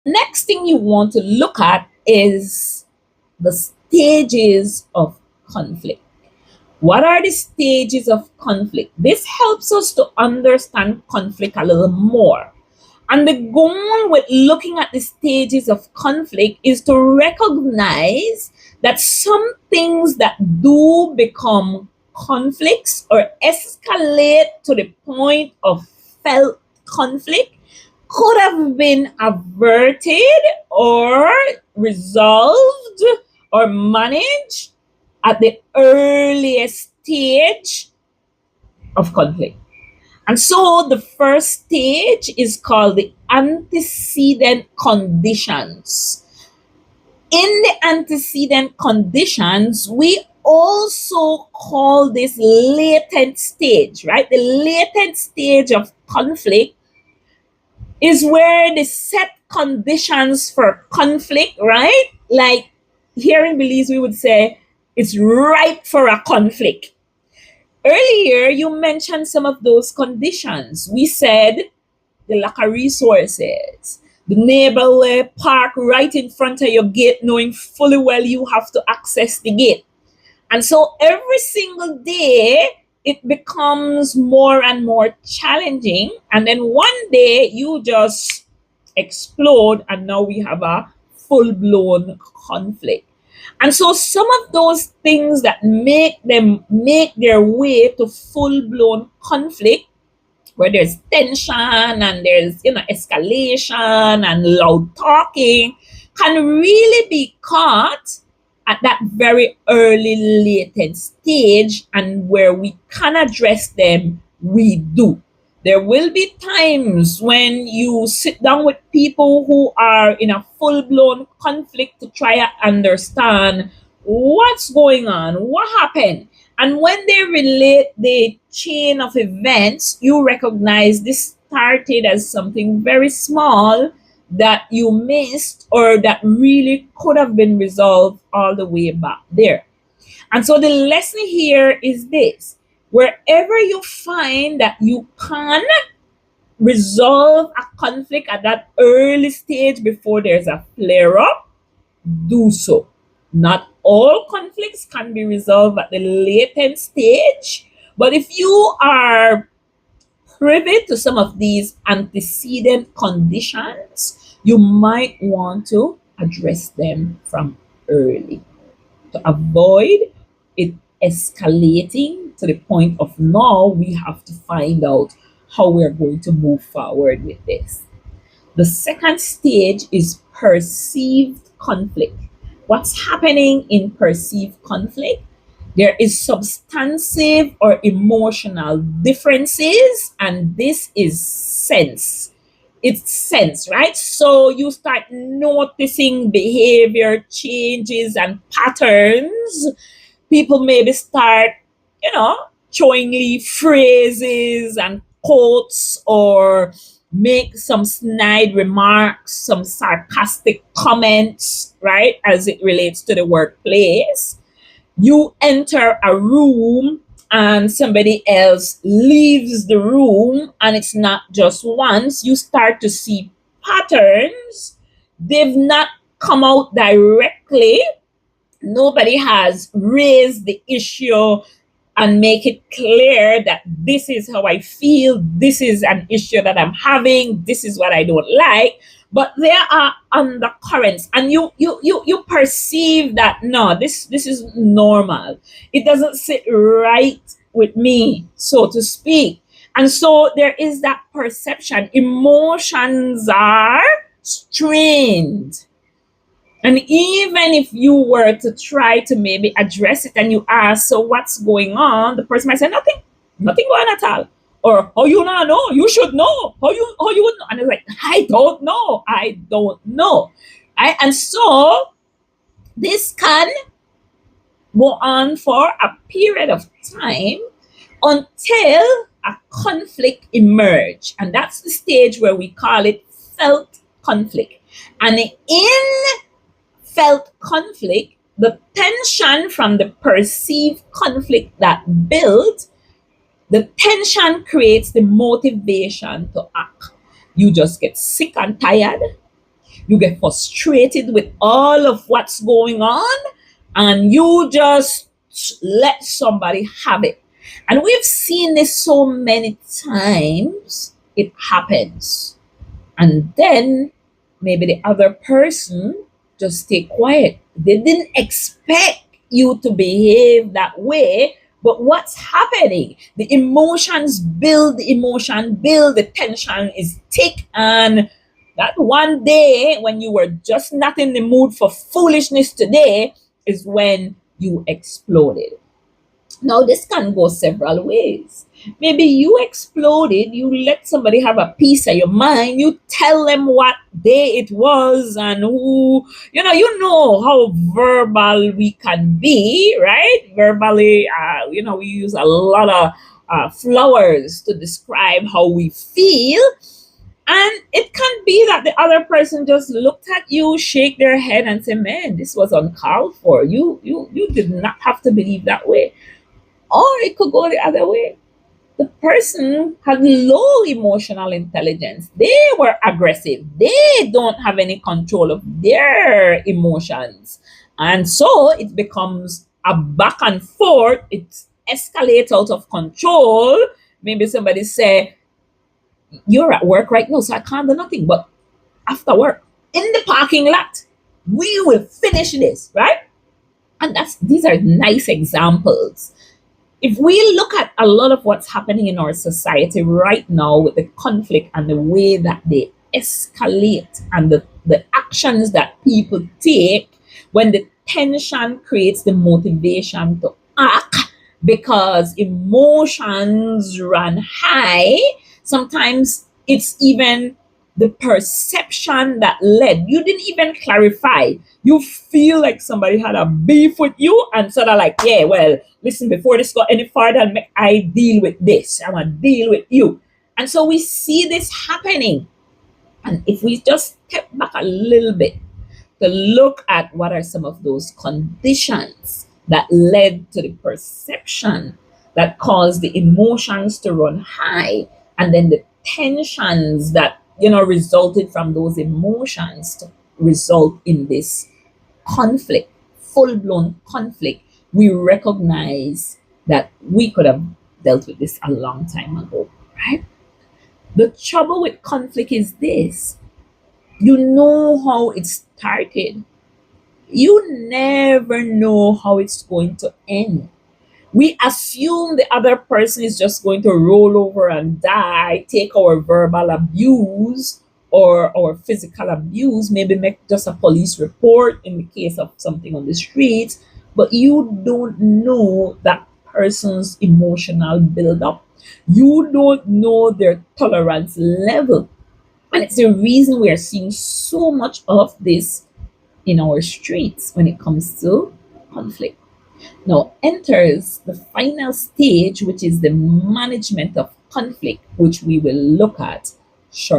Next thing you want to look at is the stages of conflict. What are the stages of conflict? This helps us to understand conflict a little more. And the goal with looking at the stages of conflict is to recognize that some things that do become conflicts or escalate to the point of felt conflict could have been averted or resolved or managed at the earliest stage of conflict. And so the first stage is called the antecedent conditions. In the antecedent conditions, we also call this latent stage, right? The latent stage of conflict is where the set conditions for conflict, right? Like here in Belize, we would say it's ripe for a conflict. Earlier, you mentioned some of those conditions. We said the lack of resources, the neighbor will park right in front of your gate, knowing fully well you have to access the gate. And so every single day, it becomes more and more challenging. And then one day, you just explode, and now we have a full blown conflict. And so some of those things that make them make their way to full blown conflict, where there's tension and there's escalation and loud talking, can really be caught at that very early latent stage, and where we can address them, we do. There will be times when you sit down with people who are in a full blown conflict to try to understand what's going on, what happened. And when they relate the chain of events, you recognize this started as something very small that you missed or that really could have been resolved all the way back there. And so the lesson here is this: wherever you find that you can resolve a conflict at that early stage before there's a flare up, do so. Not all conflicts can be resolved at the latent stage, but if you are privy to some of these antecedent conditions, you might want to address them from early to avoid it escalating to the point of now we have to find out how we're going to move forward with this. The second stage is perceived conflict. What's happening in perceived conflict? There is substantive or emotional differences, and this is sense. It's sense, right? So you start noticing behavior changes and patterns. People maybe start, throwing phrases and quotes, or make some snide remarks, some sarcastic comments, right, as it relates to the workplace. You enter a room and somebody else leaves the room, and it's not just once. You start to see patterns. They've not come out directly. Nobody has raised the issue and make it clear that this is how I feel, this is an issue that I'm having, this is what I don't like. But there are undercurrents, and you perceive that no, this is normal. It doesn't sit right with me, so to speak. And so there is that perception. Emotions are strained. And even if you were to try to maybe address it and you ask, so what's going on? The person might say, nothing, nothing going on at all. Or, oh, you not know, you should know. How you would know? And it's like, I don't know. Right? And so this can go on for a period of time until a conflict emerge. And that's the stage where we call it felt conflict. And in felt conflict, the tension from the perceived conflict that built, the tension creates the motivation to act. You just get sick and tired. you get frustrated with all of what's going on, and you just let somebody have it. And we've seen this so many times. It happens. And then maybe the other person just stay quiet. They didn't expect you to behave that way, but what's happening? The emotions build, the emotion build, the tension is thick, and that one day when you were just not in the mood for foolishness today is when you exploded. Now, this can go several ways. Maybe you exploded, you let somebody have a piece of your mind, you tell them what day it was and who, you know how verbal we can be, right? Verbally, we use a lot of flowers to describe how we feel. And it can be that the other person just looked at you, shake their head, and say, "Man, this was uncalled for. You did not have to believe that way." Or it could go the other way. The person had low emotional intelligence. They were aggressive. They don't have any control of their emotions. And so it becomes a back and forth. It escalates out of control. Maybe somebody say, "You're at work right now, so I can't do nothing. But after work, in the parking lot, we will finish this," right? And these are nice examples. If we look at a lot of what's happening in our society right now with the conflict and the way that they escalate and the actions that people take, when the tension creates the motivation to act because emotions run high, sometimes it's even the perception that led. You didn't even clarify. You feel like somebody had a beef with you and sort of like, "Yeah, well, listen, before this got any further, I deal with this. I want to deal with you." And so we see this happening. And if we just step back a little bit to look at what are some of those conditions that led to the perception that caused the emotions to run high, and then the tensions that resulted from those emotions to result in this conflict, full-blown conflict, we recognize that we could have dealt with this a long time ago, right? The trouble with conflict is this: you know how it started, you never know how it's going to end. We assume the other person is just going to roll over and die, take our verbal abuse or our physical abuse, maybe make just a police report in the case of something on the streets, but you don't know that person's emotional build-up. You don't know their tolerance level. And it's the reason we are seeing so much of this in our streets when it comes to conflict. Now enters the final stage, which is the management of conflict, which we will look at shortly.